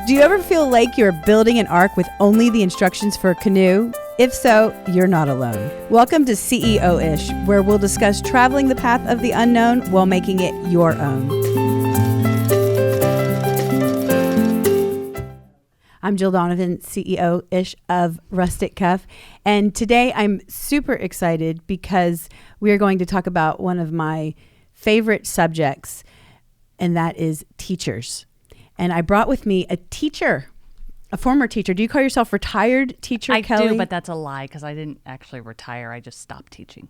Do you ever feel like you're building an ark with only the instructions for a canoe? If so, you're not alone. Welcome to CEO-ish, where we'll discuss traveling the path of the unknown while making it your own. I'm Jill Donovan, CEO-ish of Rustic Cuff, and today I'm super excited because we are going to talk about one of my favorite subjects, and that is teachers. And I brought with me a teacher, a former teacher. Do you call yourself retired teacher, Kelly? I do, but that's a lie because I didn't actually retire. I just stopped teaching.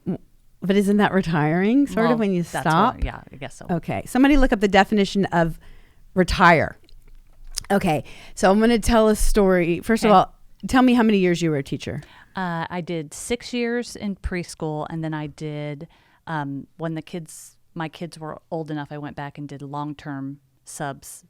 But isn't that retiring, sort of, when you stop? Yeah, I guess so. Okay. Somebody look up the definition of retire. Okay. So I'm going to tell a story. First of all, tell me how many years you were a teacher. I did 6 years in preschool, and then I did, when my kids were old enough, I went back and did long-term subs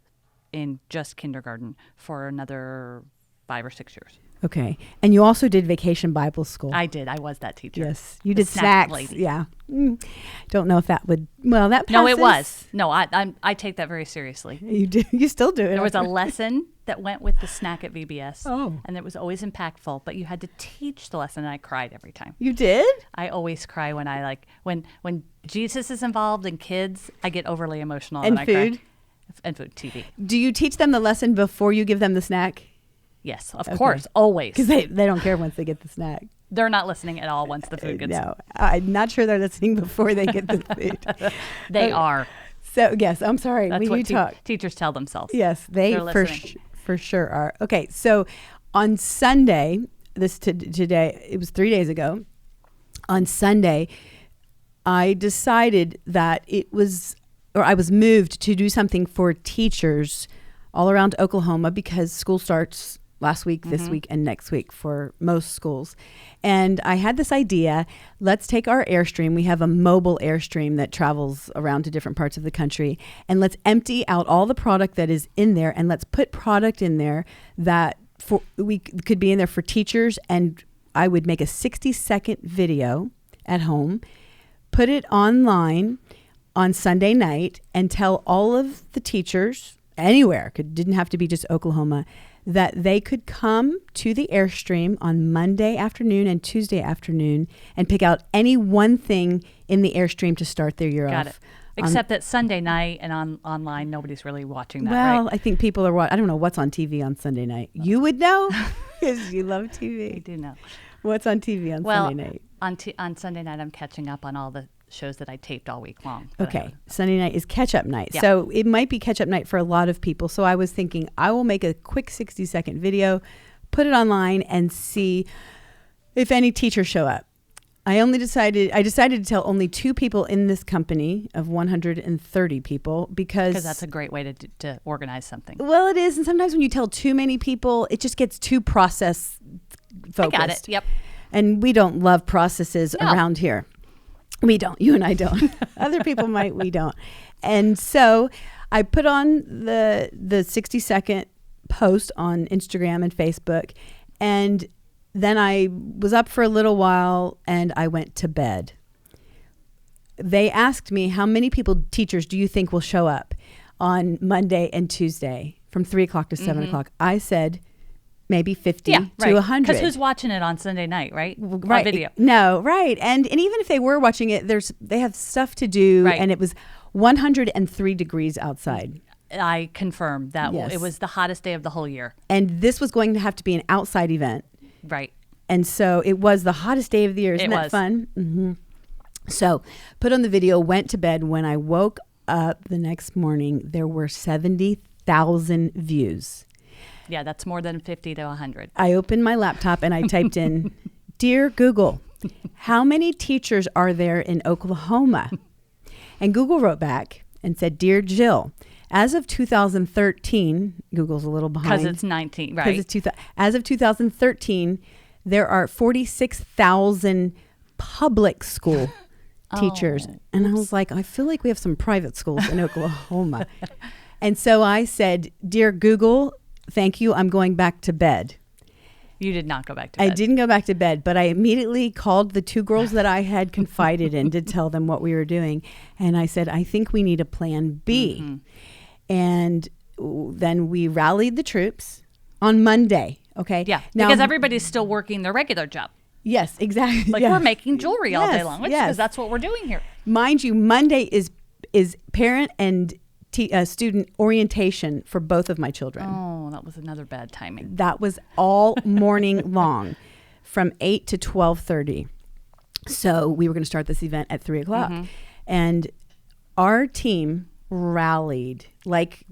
in just kindergarten for another 5 or 6 years. Okay. And you also did vacation Bible school. I did. I was that teacher. Yes. You did snacks. Lady. Yeah. Don't know if that would, that passes. No, it was. No, I take that very seriously. You do. You still do it. There was a lesson that went with the snack at VBS. Oh. And it was always impactful, but you had to teach the lesson, and I cried every time. You did? I always cry when when Jesus is involved and kids, I get overly emotional. And I food? Cry. And food, TV. Do you teach them the lesson before you give them the snack? Yes, of course, always. Because they don't care once they get the snack. They're not listening at all once the food gets. No, I'm not sure they're listening before they get the food. They are. So yes, I'm sorry. That's what teachers tell themselves. Yes, they for sure are. Okay, so on Sunday, today, it was 3 days ago. On Sunday, I decided that I was moved to do something for teachers all around Oklahoma because school starts last week, this week, and next week for most schools. And I had this idea, let's take our Airstream. We have a mobile Airstream that travels around to different parts of the country. And let's empty out all the product that is in there, and let's put product in there that we could be in there for teachers. And I would make a 60-second video at home, put it online on Sunday night, and tell all of the teachers anywhere, didn't have to be just Oklahoma, that they could come to the Airstream on Monday afternoon and Tuesday afternoon and pick out any one thing in the Airstream to start their year off. Got it. Except that Sunday night and online, nobody's really watching that, Well, right? I think people are I don't know what's on TV on Sunday night. You would know because you love TV. I do know. What's on TV on Sunday night? On Sunday night, I'm catching up on all the shows that I taped all week long. Okay. Sunday night is catch-up night. Yeah. So it might be catch-up night for a lot of people. So I was thinking I will make a quick 60-second video, put it online, and see if any teachers show up. I decided to tell only 2 people in this company of 130 people because that's a great way to organize something. Well, it is. And sometimes when you tell too many people, it just gets too process focused. I got it. Yep. And we don't love processes around here. We don't. You and I don't. Other people might. We don't. And so I put on the 60-second post on Instagram and Facebook, and then I was up for a little while and I went to bed. They asked me, how many teachers do you think will show up on Monday and Tuesday from 3 o'clock to 7 o'clock? I said maybe 50 to 100. Because who's watching it on Sunday night, right? Right. On video. No, right. And even if they were watching it, they have stuff to do. Right. And it was 103 degrees outside. I confirm that it was the hottest day of the whole year. And this was going to have to be an outside event. Right. And so it was the hottest day of the year. Isn't that fun? Mm-hmm. So put on the video, went to bed. When I woke up the next morning, there were 70,000 views. Yeah, that's more than 50 to 100. I opened my laptop and I typed in, Dear Google, how many teachers are there in Oklahoma? And Google wrote back and said, Dear Jill, as of 2013, Google's a little behind. Because it's 19, right? As of 2013, there are 46,000 public school teachers. And I was like, I feel like we have some private schools in Oklahoma. And so I said, Dear Google, thank you. I'm going back to bed. You did not go back to bed. I didn't go back to bed, but I immediately called the 2 girls that I had confided in to tell them what we were doing. And I said, I think we need a plan B. Mm-hmm. And then we rallied the troops on Monday. Okay. Yeah. Now, because everybody's still working their regular job. yes, exactly. Like yes. we're making jewelry all day Yes, long. Because yes. that's what we're doing here. Mind you, Monday is parent and student orientation for both of my children. Oh, that was another bad timing. That was all morning long from 8 to 12:30. So we were going to start this event at 3 o'clock. And our team rallied like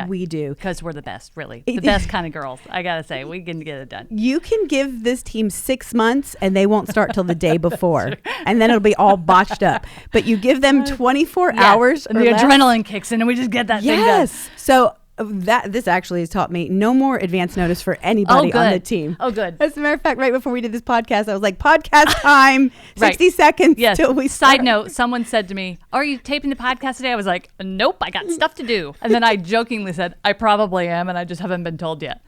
we do. Because we're the best, really. The best kind of girls. I got to say, we can get it done. You can give this team 6 months and they won't start till the day before. And then it'll be all botched up. But you give them 24 hours. And the adrenaline kicks in and we just get that thing done. Yes. So this actually has taught me no more advance notice for anybody on the team. Oh, good. As a matter of fact, right before we did this podcast, I was like, podcast time, 60 seconds till we start. Side note, someone said to me, are you taping the podcast today? I was like, nope, I got stuff to do. And then I jokingly said, I probably am, and I just haven't been told yet.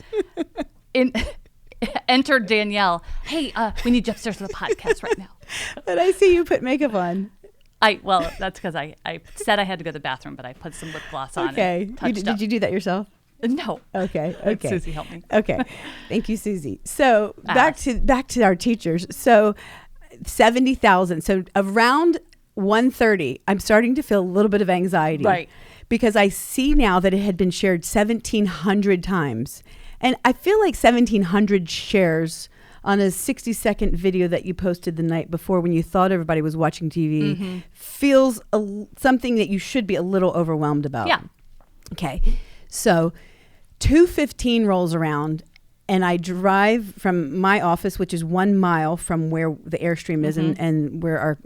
Enter Danielle. Hey, we need you upstairs for the podcast right now. And I see you put makeup on. Well, that's because I said I had to go to the bathroom, but I put some lip gloss on. Okay. And did you do that yourself? No. Okay. Susie helped me. Okay. Thank you, Susie. So back to our teachers. So 70,000. So around 1:30, I'm starting to feel a little bit of anxiety. Right. Because I see now that it had been shared 1,700 times. And I feel like 1,700 shares on a 60-second video that you posted the night before when you thought everybody was watching TV feels something that you should be a little overwhelmed about. Yeah. Okay. So 2:15 rolls around and I drive from my office, which is 1 mile from where the Airstream is and where our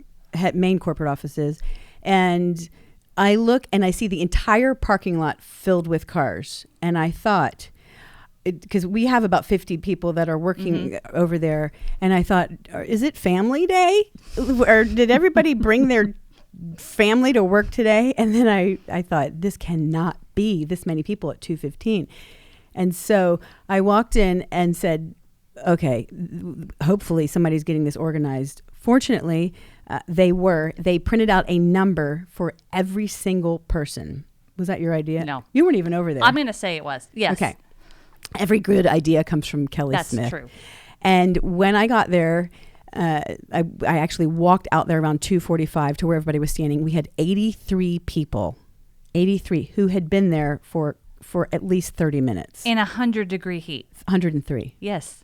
main corporate office is. And I look and I see the entire parking lot filled with cars. And I thought, because we have about 50 people that are working over there. And I thought, is it family day? Or did everybody bring their family to work today? And then I thought, this cannot be this many people at 2:15. And so I walked in and said, okay, hopefully somebody's getting this organized. Fortunately, they printed out a number for every single person. Was that your idea? No. You weren't even over there. I'm going to say it was. Yes. Okay. Every good idea comes from Kelly Smith. That's true. And when I got there, I actually walked out there around 2:45 to where everybody was standing. We had 83 people, 83 who had been there for at least 30 minutes. In 100-degree heat. 103. Yes.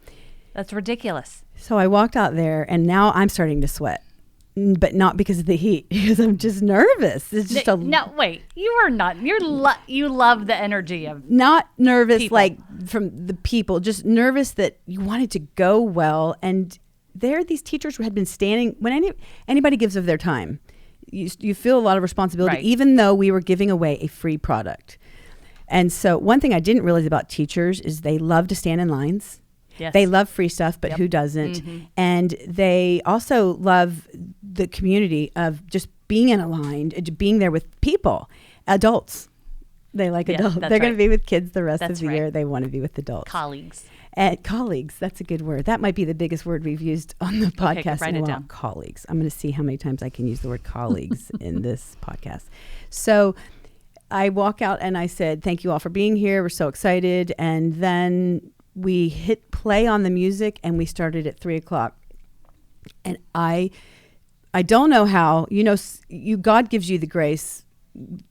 That's ridiculous. So I walked out there and now I'm starting to sweat. But not because of the heat, because I'm just nervous. It's just no, wait. You are not. You love the energy of not nervous people. Like from the people, just nervous that you want it to go well. And there, these teachers had been standing. When anybody gives of their time, you feel a lot of responsibility, right. Even though we were giving away a free product. And so one thing I didn't realize about teachers is they love to stand in lines. Yes. They love free stuff, but who doesn't? And they also love the community of just being in a line, being there with people, adults. They like adults. They're going to be with kids the rest of the year. They want to be with adults. Colleagues. Colleagues. That's a good word. That might be the biggest word we've used on the podcast write in a it while. down. Colleagues. I'm going to see how many times I can use the word colleagues in this podcast. So I walk out and I said, thank you all for being here. We're so excited. And then we hit play on the music and we started at 3 o'clock. And I don't know how, God gives you the grace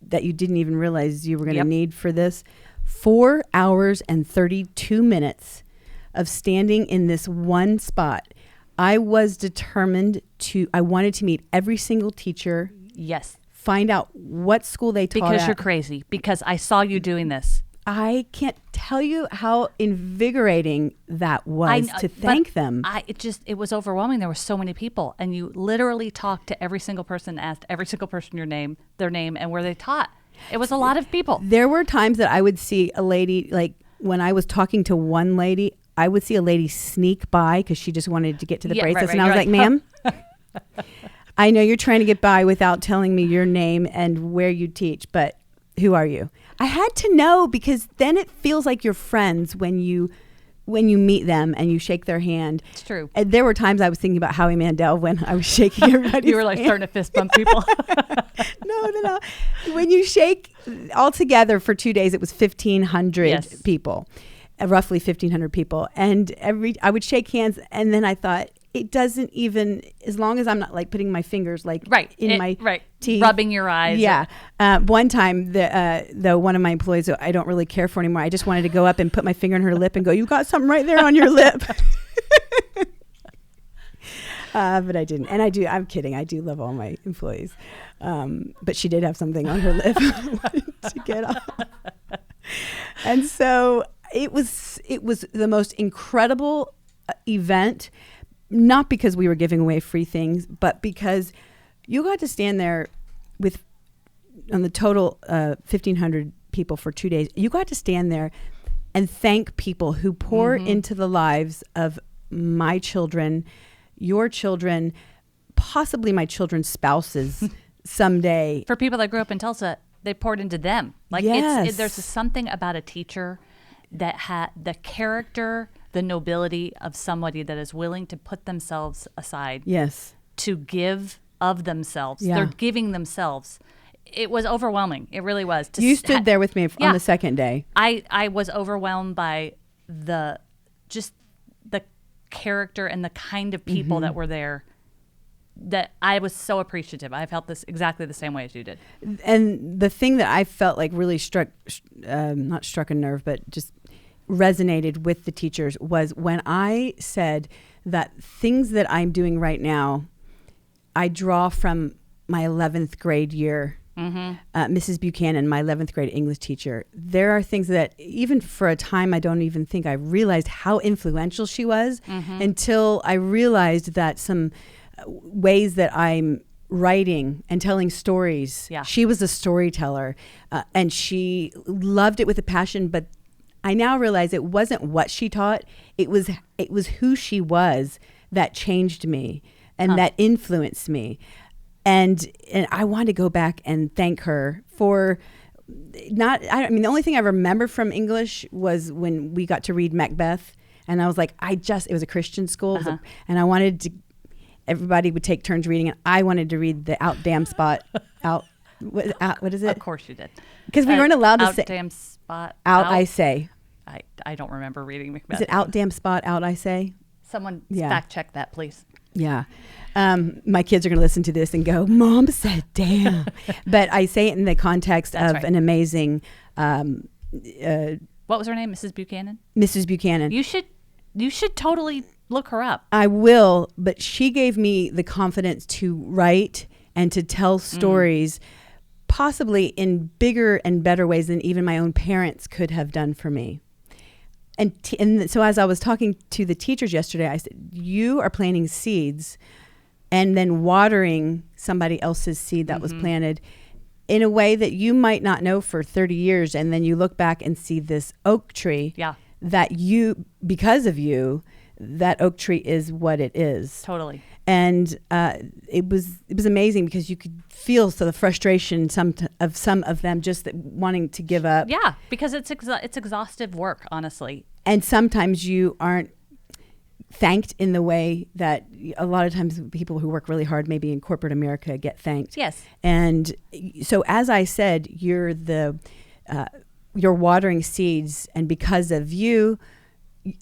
that you didn't even realize you were going to need for this. 4 hours and 32 minutes of standing in this one spot. I was determined I wanted to meet every single teacher. Yes. Find out what school they taught Because at. you're crazy. Because I saw you doing this. I can't tell you how invigorating that was to thank them. It was overwhelming. There were so many people, and you literally talked to every single person, asked every single person their name, and where they taught. It was a lot of people. There were times that I would see a lady, like when I was talking to one lady, I would see a lady sneak by because she just wanted to get to the bracelets, and I was like, ma'am, I know you're trying to get by without telling me your name and where you teach, but who are you? I had to know because then it feels like you're friends when you when you meet them and you shake their hand. It's true. And there were times I was thinking about Howie Mandel when I was shaking everybody. You were like starting to fist bump people. No. When you shake all together for 2 days, it was 1,500 Yes. people, roughly 1,500 people. And I would shake hands, and then I thought, it doesn't even, as long as I'm not like putting my fingers like in my teeth, rubbing your eyes. Yeah. One time, one of my employees who I don't really care for anymore, I just wanted to go up and put my finger on her lip and go, "You got something right there on your lip." But I didn't. And I'm kidding. I do love all my employees. But she did have something on her lip to get off. And so it was the most incredible event, not because we were giving away free things, but because you got to stand there on the total 1,500 people for 2 days. You got to stand there and thank people who pour into the lives of my children, your children, possibly my children's spouses someday. For people that grew up in Tulsa, they poured into them. Like Yes. there's something about a teacher that had the character, the nobility of somebody that is willing to put themselves aside. Yes. To give of themselves. Yeah. They're giving themselves. It was overwhelming. It really was. You stood there with me on the second day. I was overwhelmed by the character and the kind of people that were there, that I was so appreciative. I felt this exactly the same way as you did. And the thing that I felt like really not struck a nerve, but just resonated with the teachers was when I said that things that I'm doing right now, I draw from my 11th grade year. Mrs. Buchanan, my 11th grade English teacher. There are things that even for a time I don't even think I realized how influential she was until I realized that some ways that I'm writing and telling stories. Yeah. She was a storyteller, and she loved it with a passion, but I now realize it wasn't what she taught. It was who she was that changed me and that influenced me. And I wanted to go back and thank her for the only thing I remember from English was when we got to read Macbeth. And I was like, it was a Christian school. And I wanted to, everybody would take turns reading. And I wanted to read the out damn spot what is it? Of course you did. Because we weren't allowed to say. Out damn spot. Out I say. I don't remember reading Macbeth. Is it out damn spot, out I say? Someone fact check that, please. Yeah. My kids are going to listen to this and go, Mom said damn. But I say it in the context of an amazing... what was her name? Mrs. Buchanan? Mrs. Buchanan. You should totally look her up. I will, but she gave me the confidence to write and to tell stories possibly in bigger and better ways than even my own parents could have done for me. And so as I was talking to the teachers yesterday, I said, you are planting seeds and then watering somebody else's seed that was planted in a way that you might not know for 30 years. And then you look back and see this oak tree that because of you, that oak tree is what it is. Totally. And it was amazing because you could feel the frustration some of them just wanting to give up. Yeah, because it's exhaustive work, honestly. And sometimes you aren't thanked in the way that a lot of times people who work really hard, maybe in corporate America, get thanked. Yes. And so, as I said, you're watering seeds, and because of you,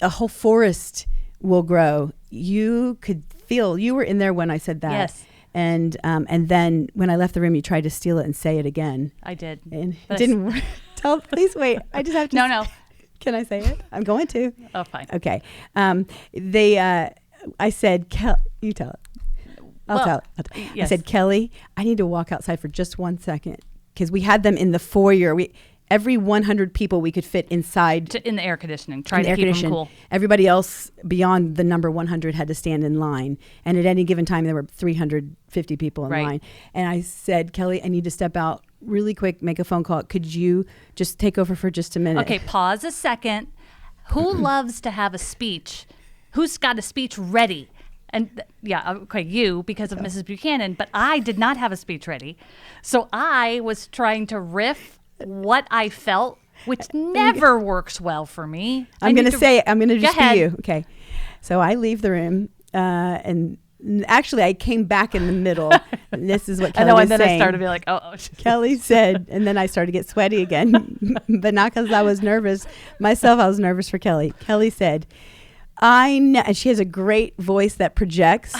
a whole forest will grow. You could feel, you were in there when I said that. Yes. And then when I left the room, you tried to steal it and say it again. I did. And it didn't work. Please wait. I just have to. No. Can I say it? I'm going to. Oh, fine. Okay. I said, you tell it. I'll tell it. Yes. I said, Kelly, I need to walk outside for just 1 second because we had them in the foyer. Every 100 people we could fit inside. In the air conditioning. Try to keep them cool. Everybody else beyond the number 100 had to stand in line. And at any given time, there were 350 people in line. And I said, Kelly, I need to step out really quick, make a phone call. Could you just take over for just a minute? Okay, pause a second. Who loves to have a speech? Who's got a speech ready? And you, because of Mrs. Buchanan, but I did not have a speech ready. So I was trying to riff what I felt which never works well for me. I'm going to say it. I'm going to just ahead. be you. Okay. So I leave the room, and actually I came back in the middle. And this is what Kelly was and then saying. I started to be like, oh. Kelly said, and then I started to get sweaty again, but not because I was nervous. Myself, I was nervous for Kelly. Kelly said, I know, and she has a great voice that projects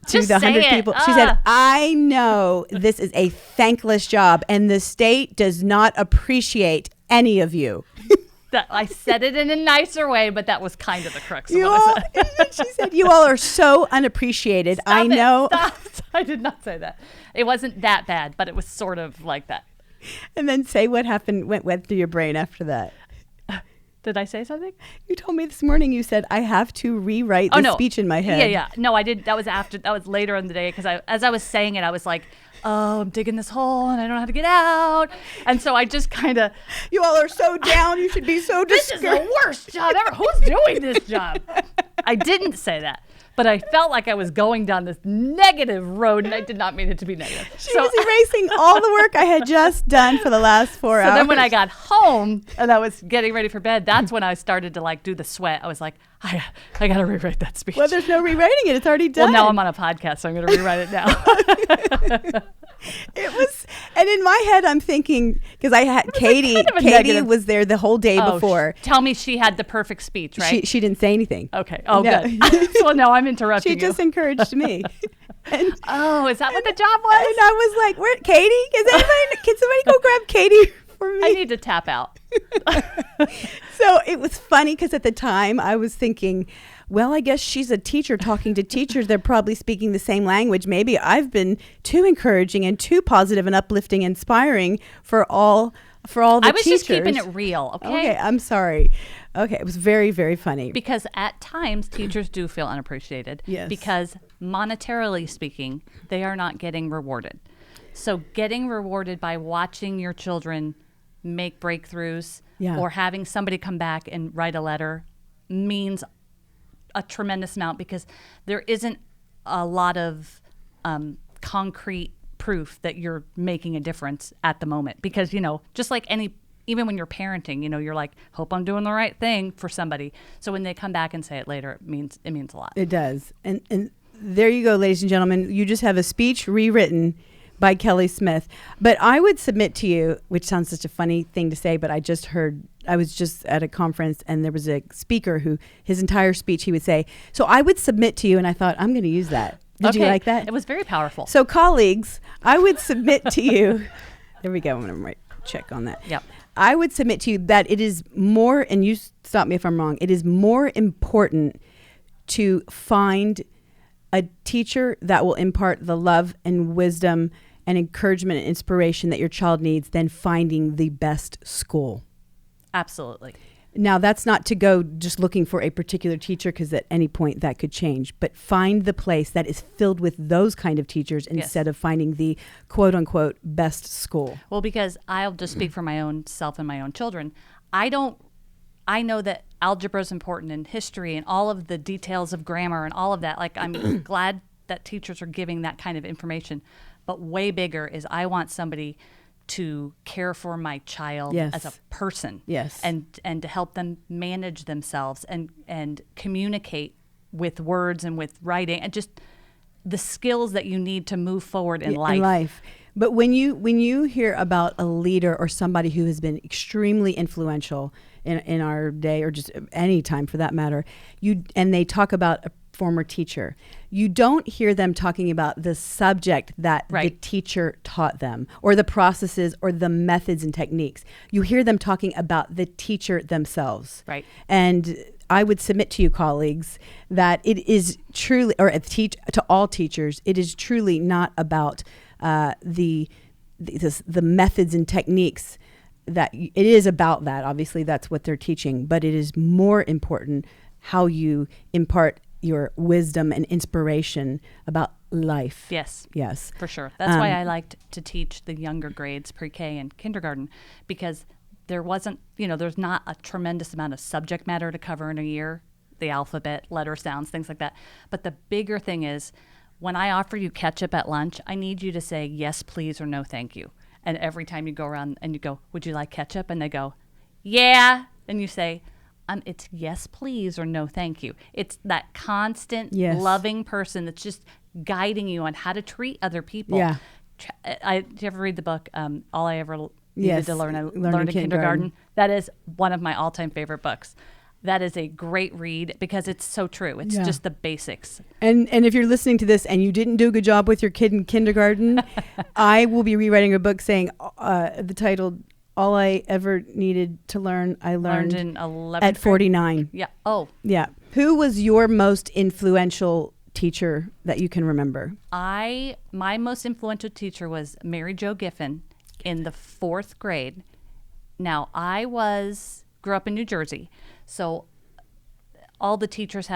to Just the 100 say it. people. She said, I know this is a thankless job, and the state does not appreciate any of you. That I said it in a nicer way, but that was kind of the crux of You what all, I said. she said, you all are so unappreciated. I know. Stop. I did not say that. It wasn't that bad, but it was sort of like that. And then say what happened, went through your brain after that. Did I say something? You told me this morning, you said, I have to rewrite the speech in my head. Yeah. No, I did. That was later in the day because as I was saying it, I was like, oh, I'm digging this hole and I don't know how to get out. And so I just kind of. You all are so down. You should be so discouraged. This is the worst job ever. Who's doing this job? I didn't say that. But I felt like I was going down this negative road, and I did not mean it to be negative. She was erasing all the work I had just done for the last 4 hours. So then when I got home and I was getting ready for bed, that's when I started to do the sweat. I was like, I got to rewrite that speech. Well, there's no rewriting it. It's already done. Well, now I'm on a podcast, so I'm going to rewrite it now. It was, and in my head, I'm thinking, because I had Katie was there the whole day before. Tell me she had the perfect speech, right? She didn't say anything. Okay. Oh, No. good. Well, no, I'm interrupting She just encouraged me. And, is that what the job was? and I was like, where, Katie? Can somebody go grab Katie for me? I need to tap out. So it was funny because at the time I was thinking, well, I guess she's a teacher talking to teachers. They're probably speaking the same language. Maybe I've been too encouraging and too positive and uplifting, inspiring for all the teachers. I was just keeping it real, Okay, I'm sorry. Okay, it was very, very funny. Because at times teachers do feel unappreciated. Yes. Because monetarily speaking, they are not getting rewarded. So getting rewarded by watching your children make breakthroughs or having somebody come back and write a letter means a tremendous amount, because there isn't a lot of concrete proof that you're making a difference at the moment. Because, just like even when you're parenting, you're like, hope I'm doing the right thing for somebody. So when they come back and say it later, it means a lot. It does. And there you go, ladies and gentlemen. You just have a speech rewritten by Kelly Smith. But I would submit to you, which sounds such a funny thing to say, but I was just at a conference and there was a speaker who his entire speech, he would say, so I would submit to you, and I thought, I'm going to use that. Did you like that? It was very powerful. So colleagues, I would submit to you, there we go, I'm going to check on that. Yep. I would submit to you that it is more, and you stop me if I'm wrong, it is more important to find a teacher that will impart the love and wisdom and encouragement and inspiration that your child needs than finding the best school. Absolutely. Now, that's not to go just looking for a particular teacher, because at any point that could change, but find the place that is filled with those kind of teachers instead of finding the quote unquote best school. Well, because I'll just speak for my own self and my own children. I know that algebra is important, and history and all of the details of grammar and all of that. Like, I'm glad that teachers are giving that kind of information. But way bigger is I want somebody to care for my child as a person. Yes. And to help them manage themselves and communicate with words and with writing, and just the skills that you need to move forward in life. But when you hear about a leader or somebody who has been extremely influential in our day, or just any time for that matter, and they talk about a former teacher, you don't hear them talking about the subject that the teacher taught them, or the processes or the methods and techniques. You hear them talking about the teacher themselves. Right. And I would submit to you, colleagues, that it is truly, or to all teachers, it is truly not about the methods and techniques. That it is about that. Obviously, that's what they're teaching, but it is more important how you impart your wisdom and inspiration about life. Yes. Yes. For sure. That's why I liked to teach the younger grades, pre-K and kindergarten, because there wasn't, there's not a tremendous amount of subject matter to cover in a year, the alphabet, letter sounds, things like that. But the bigger thing is, when I offer you ketchup at lunch, I need you to say yes, please, or no, thank you. And every time you go around and you go, would you like ketchup? And they go, yeah, and you say, it's yes, please, or no, thank you. It's that constant, loving person that's just guiding you on how to treat other people. Yeah. Did you ever read the book, All I Ever Needed to Learn, I Learned in Kindergarten? Kindergarten? That is one of my all-time favorite books. That is a great read because it's so true. It's just the basics. And if you're listening to this and you didn't do a good job with your kid in kindergarten, I will be rewriting a book saying the title, All I Ever Needed to Learn, I Learned in 11th at 49. Yeah. Oh. Yeah. Who was your most influential teacher that you can remember? My most influential teacher was Mary Jo Giffen in the 4th grade. Now, I grew up in New Jersey, so all the teachers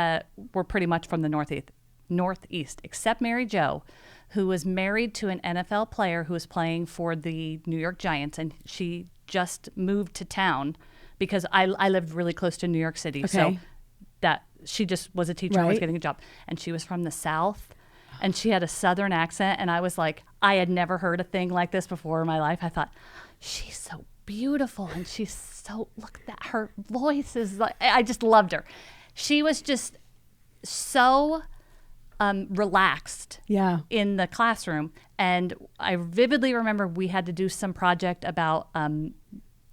were pretty much from the Northeast, except Mary Jo, who was married to an NFL player who was playing for the New York Giants, and she just moved to town because I lived really close to New York City, so that she just was a teacher and was getting a job. And she was from the South, and she had a Southern accent, and I was like, I had never heard a thing like this before in my life. I thought, she's so beautiful, and she's so, look at that, her voice is like, I just loved her. She was just so relaxed in the classroom. And I vividly remember we had to do some project about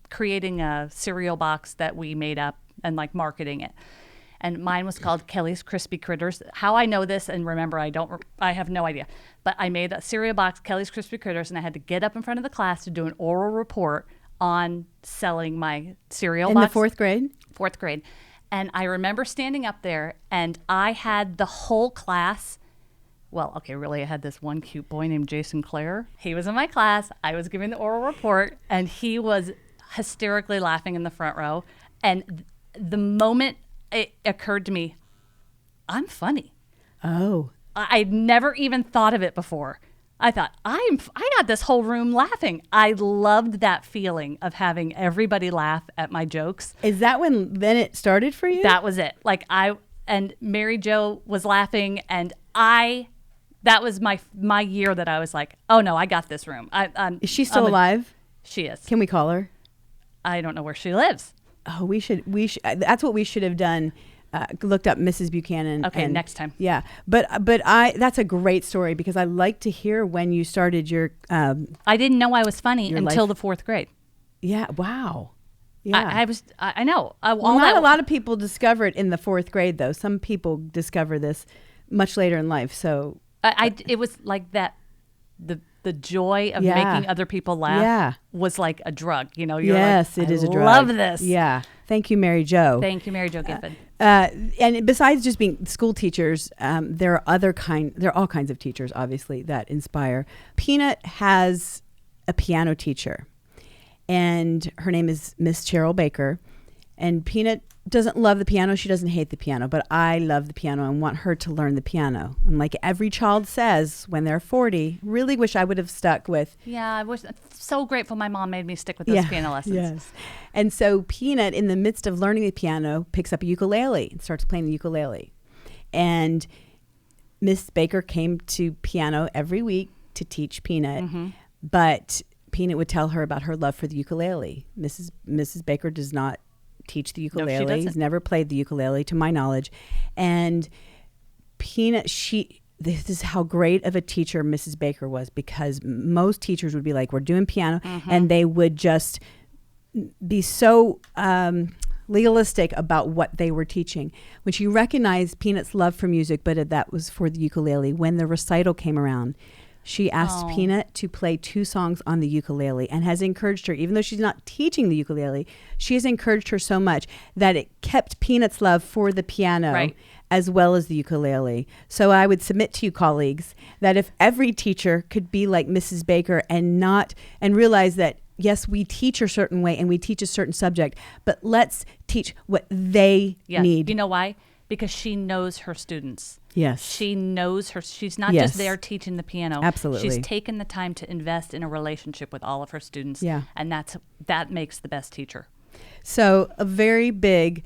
creating a cereal box that we made up and like marketing it. And mine was called Kelly's Crispy Critters. How I know this and remember, I have no idea. But I made a cereal box, Kelly's Crispy Critters, and I had to get up in front of the class to do an oral report on selling my cereal box. In the 4th grade? 4th grade. And I remember standing up there, and I had the whole class. Well, okay, really, I had this one cute boy named Jason Clare. He was in my class. I was giving the oral report, and he was hysterically laughing in the front row. And the moment it occurred to me, I'm funny. Oh. I'd never even thought of it before. I thought, I got this whole room laughing. I loved that feeling of having everybody laugh at my jokes. Is that when then it started for you? That was it. Like and Mary Jo was laughing, and that was my year that I was like, oh no, I got this room. Is she still alive? She is. Can we call her? I don't know where she lives. Oh, we should. That's what we should have done. Looked up Mrs. Buchanan. Okay, next time. Yeah, but that's a great story because I like to hear when you started your. I didn't know I was funny until the 4th grade. Yeah. Wow. Yeah. I know. Not a lot of people discover it in the 4th grade, though. Some people discover this much later in life. So it was like that. The joy of making other people laugh was like a drug. You know, you're yes, like, it is a drug. I love this. Yeah. Thank you, Mary Jo. Thank you, Mary Jo Giffen. And besides just being school teachers, there are all kinds of teachers, obviously, that inspire. Peanut has a piano teacher, and her name is Miss Cheryl Baker. And Peanut doesn't love the piano. She doesn't hate the piano, but I love the piano and want her to learn the piano. And like every child says when they're 40, really wish I would have stuck with. Yeah, I was so grateful my mom made me stick with those piano lessons. Yes. And so Peanut, in the midst of learning the piano, picks up a ukulele and starts playing the ukulele. And Miss Baker came to piano every week to teach Peanut, but Peanut would tell her about her love for the ukulele. Mrs. Baker does not teach the ukulele. No, He's never played the ukulele to my knowledge. And Peanut, this is how great of a teacher Mrs. Baker was, because most teachers would be like, we're doing piano, and they would just be so legalistic about what they were teaching. When she recognized Peanut's love for music, but that was for the ukulele, when the recital came around, she asked Peanut to play 2 songs on the ukulele and has encouraged her, even though she's not teaching the ukulele, she has encouraged her so much that it kept Peanut's love for the piano as well as the ukulele. So I would submit to you, colleagues, that if every teacher could be like Mrs. Baker and realize that, yes, we teach a certain way and we teach a certain subject, but let's teach what they need. You know why? Because she knows her students. Yes. She knows her. She's not just there teaching the piano. Absolutely. She's taken the time to invest in a relationship with all of her students. Yeah. And that makes the best teacher. So a very big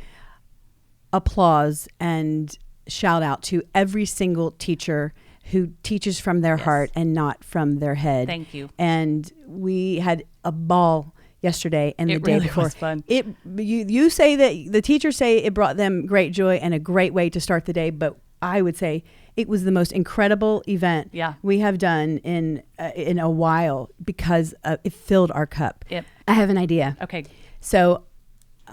applause and shout out to every single teacher who teaches from their heart and not from their head. Thank you. And we had a ball yesterday and the It day really before. was fun. You say that the teachers say it brought them great joy and a great way to start the day, but I would say it was the most incredible event we have done in a while because it filled our cup. Yep. I have an idea. Okay. So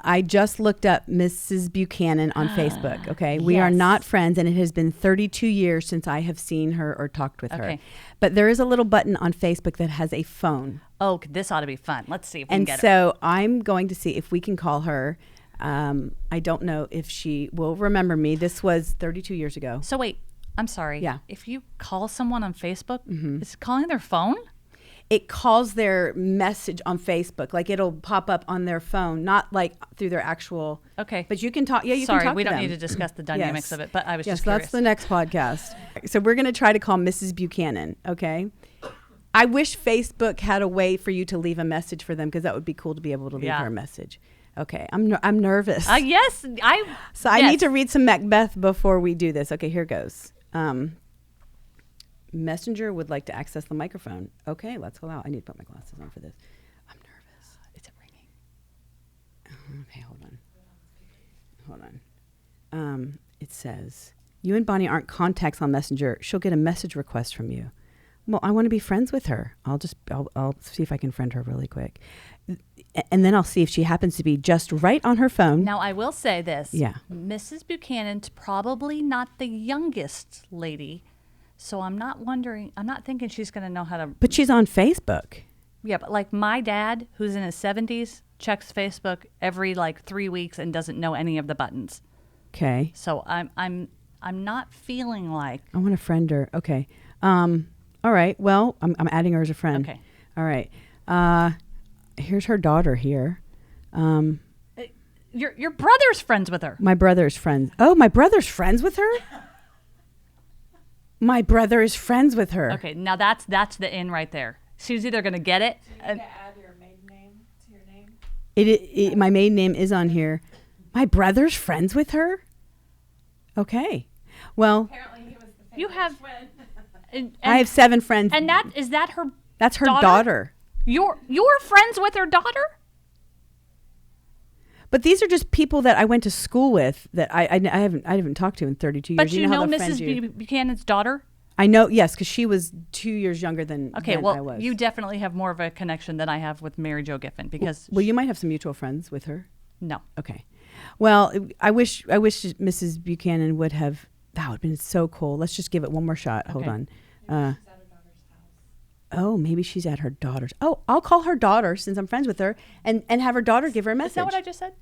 I just looked up Mrs. Buchanan on Facebook. Okay. We are Yes. not friends, and it has been 32 years since I have seen her or talked with her. Okay. But there is a little button on Facebook that has a phone. Oh, this ought to be fun. Let's see if we can And get her. so I'm going to see if we can call her. I don't know if she will remember me. This was 32 years ago. So wait, I'm sorry. Yeah. If you call someone on Facebook, is it calling their phone? It calls their message on Facebook. Like it'll pop up on their phone, not like through their actual. Okay. But you can talk. Yeah, you Sorry, can talk we to don't them. need to discuss the dynamics Yes. of it, but I was Yes, just curious. that's the next podcast. So we're going to try to call Mrs. Buchanan, okay? I wish Facebook had a way for you to leave a message for them because that would be cool to be able to leave her a message. Okay, I'm nervous. Yes, So I need to read some Macbeth before we do this. Okay, here goes. Messenger would like to access the microphone. Okay, let's go out. I need to put my glasses on for this. I'm nervous. Is it ringing? Okay, hold on. It says, you and Bonnie aren't contacts on Messenger. She'll get a message request from you. Well, I want to be friends with her. I'll see if I can friend her really quick. And then I'll see if she happens to be just right on her phone. Now, I will say this. Yeah. Mrs. Buchanan's probably not the youngest lady, so I'm not thinking she's going to know how to. But she's on Facebook. Yeah, but like my dad, who's in his 70s, checks Facebook every like 3 weeks and doesn't know any of the buttons. Okay. So I'm not feeling like. I want to friend her. Okay. All right. Well, I'm adding her as a friend. Okay. All right. Here's her daughter here. Your brother's friends with her. My brother's friends. Oh, my brother's friends with her? My brother is friends with her. Okay, now that's the in right there. She's either going to get it. Do you need to add your maiden name to your name? My maiden name is on here. My brother's friends with her? Okay. Well, Apparently he was the You favorite have- twin. And, I have 7 friends. And is that her? That's her daughter. You're friends with her daughter? But these are just people that I went to school with that I haven't talked to in 32 years. But you know how they'll friend Mrs. Buchanan's daughter? I know, yes, because she was 2 years younger than Okay, I well, was. you definitely have more of a connection than I have with Mary Jo Giffen because Well, you might have some mutual friends with her. no. Okay. Well, I wish Mrs. Buchanan would have. That would have been so cool. Let's just give it one more shot. Hold Okay. on. She's at her daughter's house. Oh, maybe she's at her daughter's. Oh, I'll call her daughter since I'm friends with her and have her daughter give her a message. Is that what I just said?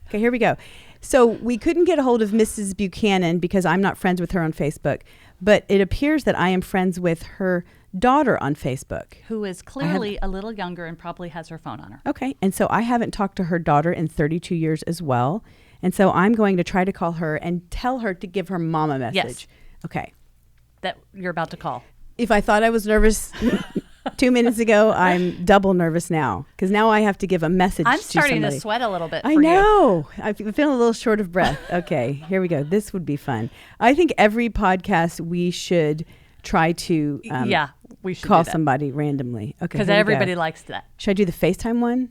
Okay, here we go. So we couldn't get a hold of Mrs. Buchanan because I'm not friends with her on Facebook, but it appears that I am friends with her daughter on Facebook. Who is clearly a little younger and probably has her phone on her. Okay, and so I haven't talked to her daughter in 32 years as well, and so I'm going to try to call her and tell her to give her mom a message. Yes. Okay. That you're about to call. If I thought I was nervous 2 minutes ago, I'm double nervous now because now I have to give a message I'm to starting somebody. to sweat a little bit. I for know. I'm feeling a little short of breath. Okay, here we go. This would be fun. I think every podcast we should try to yeah, we should call do that. somebody randomly. Okay, Because here we go. everybody likes that. Should I do the FaceTime one?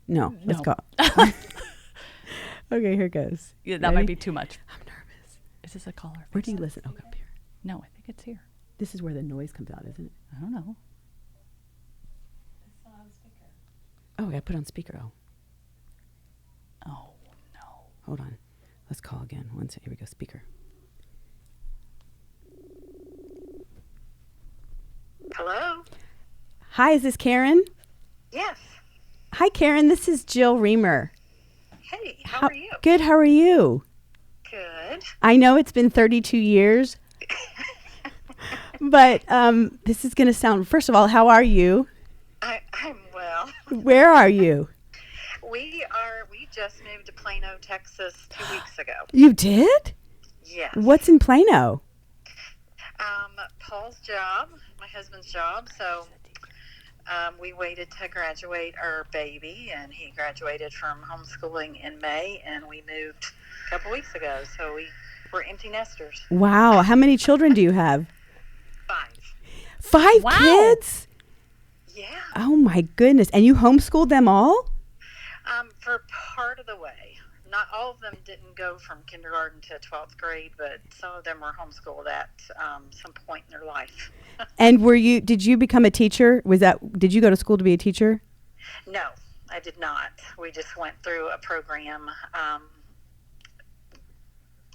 No, let's no. go. Okay, here goes. Yeah, that Ready? might be too much. I'm nervous. Is this a caller? Where do you listen? Oh, up here. No, I think it's here. This is where the noise comes out, isn't it? I don't know. It's still on speaker. Oh, I got to put on speaker. Oh, Oh, no. hold on. Let's call again. One second. Here we go. Speaker. Hello? Hi, is this Karen? Yes. Hi, Karen. This is Jill Reamer. Hey, how are you? Good. How are you? Good. I know it's been 32 years, but this is going to sound, first of all, how are you? I'm well. Where are you? We just moved to Plano, Texas 2 weeks ago. You did? Yes. What's in Plano? Paul's job, my husband's job, so we waited to graduate our baby, and he graduated from homeschooling in May, and we moved a couple weeks ago, so we're empty nesters. Wow. How many children do you have? 5. 5 Wow. kids? Yeah. Oh my goodness. And you homeschooled them all? For part of the way. Not all of them didn't go from kindergarten to 12th grade, but some of them were homeschooled at some point in their life. And did you become a teacher? Did you go to school to be a teacher? No, I did not. We just went through a program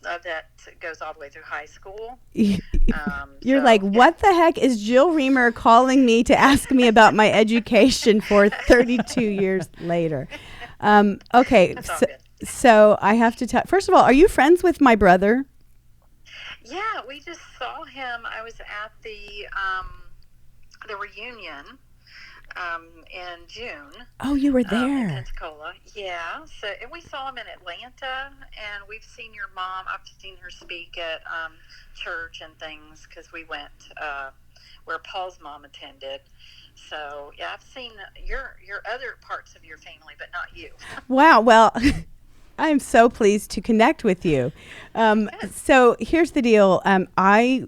that goes all the way through high school. You're like, what the heck is Jill Reamer calling me to ask me about my education for 32 years later? Okay, so I have to tell. First of all, are you friends with my brother? Yeah, we just saw him. I was at the reunion in June. Oh, you were In there. Pensacola. Yeah. So and we saw him in Atlanta, and we've seen your mom. I've seen her speak at church and things because we went where Paul's mom attended. So yeah, I've seen your other parts of your family, but not you. Wow. Well, I'm so pleased to connect with you. So here's the deal. I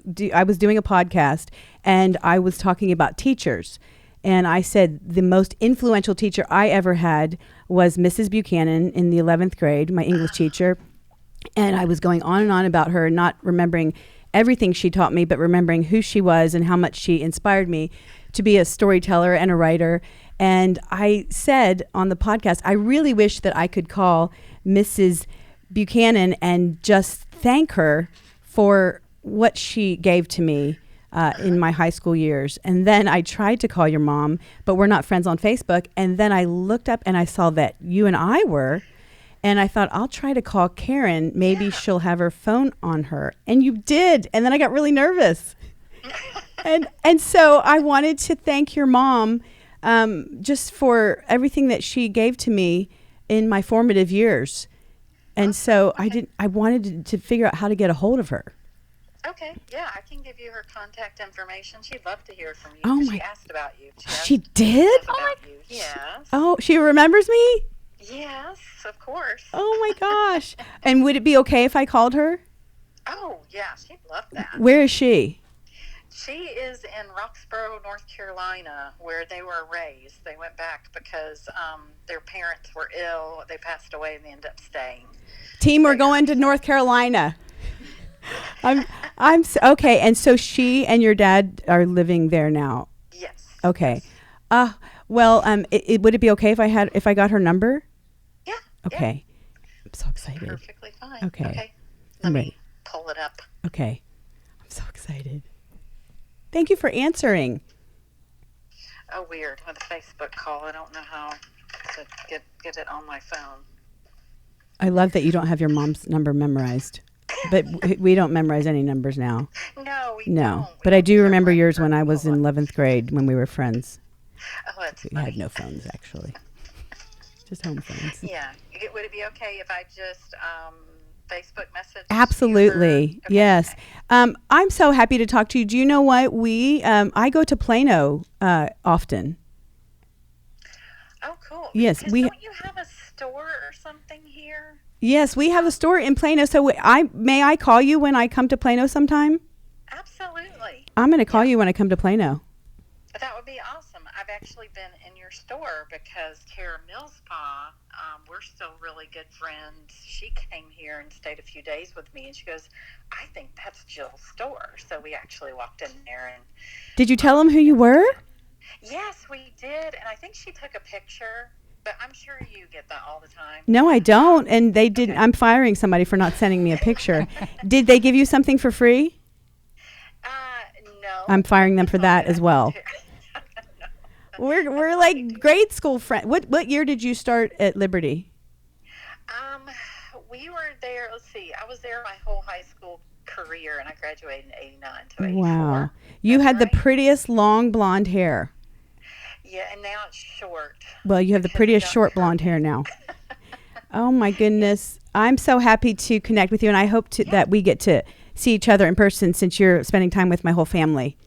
was doing a podcast, and I was talking about teachers. And I said the most influential teacher I ever had was Mrs. Buchanan in the 11th grade, my English teacher. And I was going on and on about her, not remembering everything she taught me, but remembering who she was and how much she inspired me to be a storyteller and a writer. And I said on the podcast, I really wish that I could call Mrs. Buchanan and just thank her for what she gave to me in my high school years. And then I tried to call your mom, but we're not friends on Facebook. And then I looked up and I saw that you and I were, and I thought, I'll try to call Karen. Maybe she'll have her phone on her. And you did. And then I got really nervous. and so I wanted to thank your mom just for everything that she gave to me in my formative years. And so I wanted to figure out how to get a hold of her. Okay, yeah, I can give you her contact information. She'd love to hear from you. Oh She asked about you. She did? About you. Yes. Oh, she remembers me? Yes, of course. Oh my gosh. And would it be okay if I called her? Oh, yeah, she'd love that. Where is she? She is in Roxborough, North Carolina, where they were raised. They went back because their parents were ill. They passed away and they ended up staying. Team, we're going to North Carolina. Okay. And so she and your dad are living there now. Yes. Okay. Well, would it be okay if I got her number? Yeah. Okay. Yeah. I'm so excited. Perfectly fine. Okay. Let I'm ready. me pull it up. Okay. I'm so excited. Thank you for answering. Oh, weird. With a Facebook call, I don't know how to get it on my phone. I love that you don't have your mom's number memorized. But we don't memorize any numbers now. No, we don't. But I do remember yours when I was in 11th grade when we were friends. Oh, that's We funny. had no phones, actually. Just home phones. Yeah. Would it be okay if I just Facebook message? Absolutely. Okay. Yes. Okay. I'm so happy to talk to you. Do you know what? I go to Plano often. Oh, cool. Yes, Don't you have a store or something here? Yes, we have a store in Plano. So may I call you when I come to Plano sometime? Absolutely. I'm going to call you when I come to Plano. That would be awesome. I've actually been in your store because Tara Millspaw, we're still really good friends. She came here and stayed a few days with me, and she goes, I think that's Jill's store. So we actually walked in there. And Did you tell them who you were? yes, we did. And I think she took a picture. But I'm sure you get that all the time. No, I don't. And they didn't. Okay. I'm firing somebody for not sending me a picture. Did they give you something for free? No. I'm firing them for that as well. No. We're like grade school friends. What year did you start at Liberty? We were there. Let's see. I was there my whole high school career, and I graduated in '89 to '84. Wow. You That's had the right. prettiest long blonde hair. Yeah, and now it's short. Well, you have the Because prettiest it got short hurt. blonde hair now. Oh my goodness. I'm so happy to connect with you, and I hope that we get to see each other in person since you're spending time with my whole family.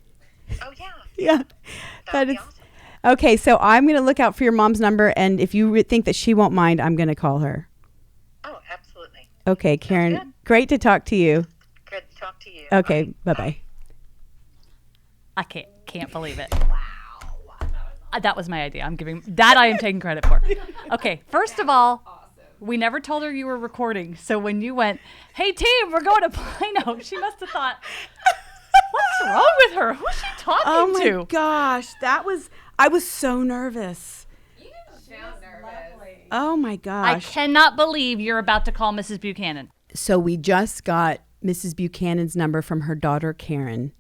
Oh yeah. Yeah. That'd be is awesome. Okay, so I'm going to look out for your mom's number, and if you think that she won't mind, I'm going to call her. Oh, absolutely. Okay, good. Karen, great to talk to you. Good to talk to you. Okay, bye-bye. I can't believe it. That was my idea. I am taking credit for. Okay, first of all, we never told her you were recording. So when you went, hey team, we're going to Plano, she must have thought, what's wrong with her? Who's she talking to? Oh my gosh, I was so nervous. You sound nervous. Oh my I gosh. cannot believe you're about to call Mrs. Buchanan. So we just got Mrs. Buchanan's number from her daughter Karen.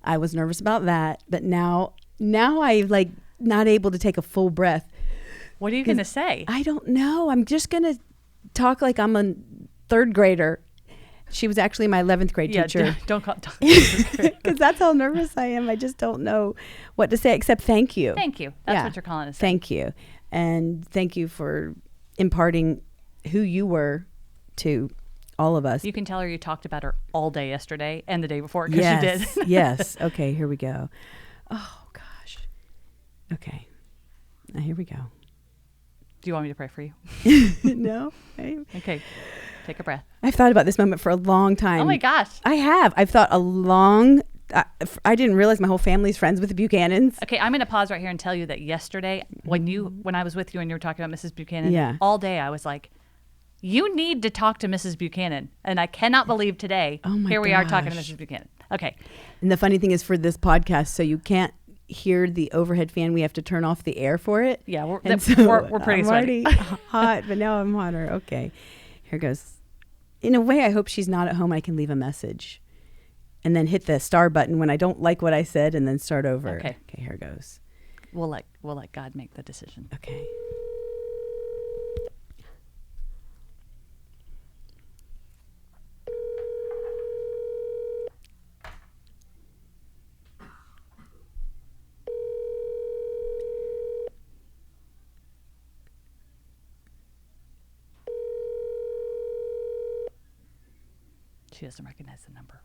I was nervous about that, but now I like not able to take a full breath. What are you going to say? I don't know. I'm just going to talk like I'm a third grader. She was actually my 11th grade teacher. Don't call. Because that's how nervous I am. I just don't know what to say except thank you. Thank you. That's what you're calling us. Thank you. And thank you for imparting who you were to all of us. You can tell her you talked about her all day yesterday and the day before because you did. Yes. Okay, here we go. Oh, gosh. Okay. Now, here we go. Do you want me to pray for you? No. Okay. Take a breath. I've thought about this moment for a long time. Oh my gosh. I have. I've thought I didn't realize my whole family's friends with the Buchanans. Okay, I'm going to pause right here and tell you that yesterday when I was with you and you were talking about Mrs. Buchanan, all day I was like, you need to talk to Mrs. Buchanan. And I cannot believe today, here we are talking to Mrs. Buchanan. Okay. And the funny thing is for this podcast, so you can't hear the overhead fan, we have to turn off the air for it. Yeah, we're pretty I'm sweaty. already hot, but now I'm hotter. Okay, here goes. In a way, I hope she's not at home. I can leave a message and then hit the star button when I don't like what I said and then start over. Okay, here goes. We'll let God make the decision. Okay. She doesn't recognize the number.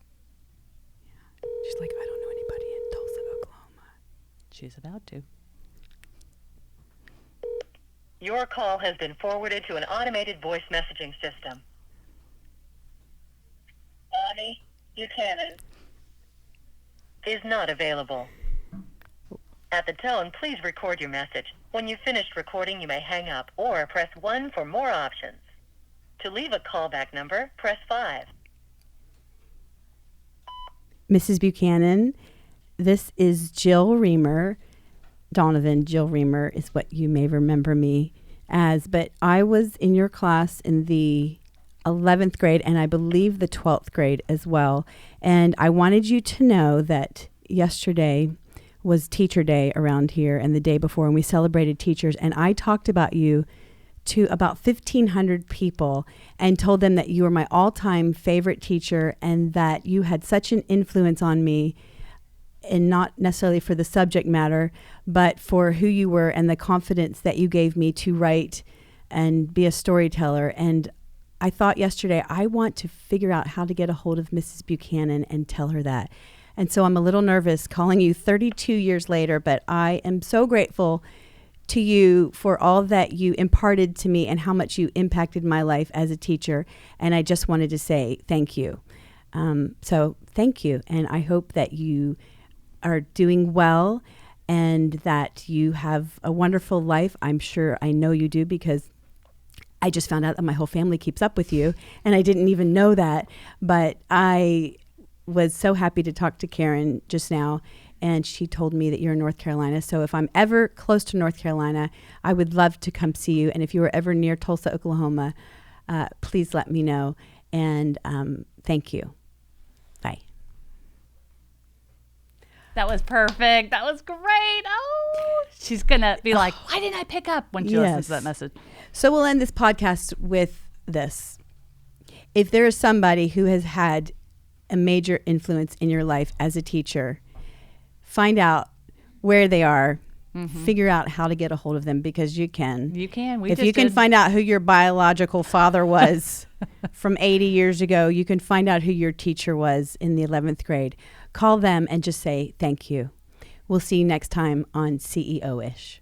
Yeah. She's like, I don't know anybody in Tulsa, Oklahoma. She's about to. Your call has been forwarded to an automated voice messaging system. Bonnie Buchanan is not available. At the tone, please record your message. When you've finished recording, you may hang up or press 1 for more options. To leave a callback number, press 5. Mrs. Buchanan, this is Jill Reamer. Donovan, Jill Reamer is what you may remember me as, but I was in your class in the 11th grade and I believe the 12th grade as well. And I wanted you to know that yesterday was Teacher Day around here and the day before, and we celebrated teachers. And I talked about you to about 1,500 people and told them that you were my all-time favorite teacher and that you had such an influence on me, and not necessarily for the subject matter, but for who you were and the confidence that you gave me to write and be a storyteller. And I thought yesterday, I want to figure out how to get a hold of Mrs. Buchanan and tell her that. And so I'm a little nervous calling you 32 years later, but I am so grateful to you for all that you imparted to me and how much you impacted my life as a teacher. And I just wanted to say thank you. So thank you. And I hope that you are doing well and that you have a wonderful life. I know you do, because I just found out that my whole family keeps up with you and I didn't even know that. But I was so happy to talk to Karen just now, and she told me that you're in North Carolina. So if I'm ever close to North Carolina, I would love to come see you. And if you were ever near Tulsa, Oklahoma, please let me know. And thank you. Bye. That was perfect. That was great. Oh, she's going to be like, why didn't I pick up when she listens to that message? So we'll end this podcast with this. If there is somebody who has had a major influence in your life as a teacher, find out where they are, figure out how to get a hold of them, because you can. You can. If you can find out who your biological father was from 80 years ago, you can find out who your teacher was in the 11th grade. Call them and just say thank you. We'll see you next time on CEO-ish.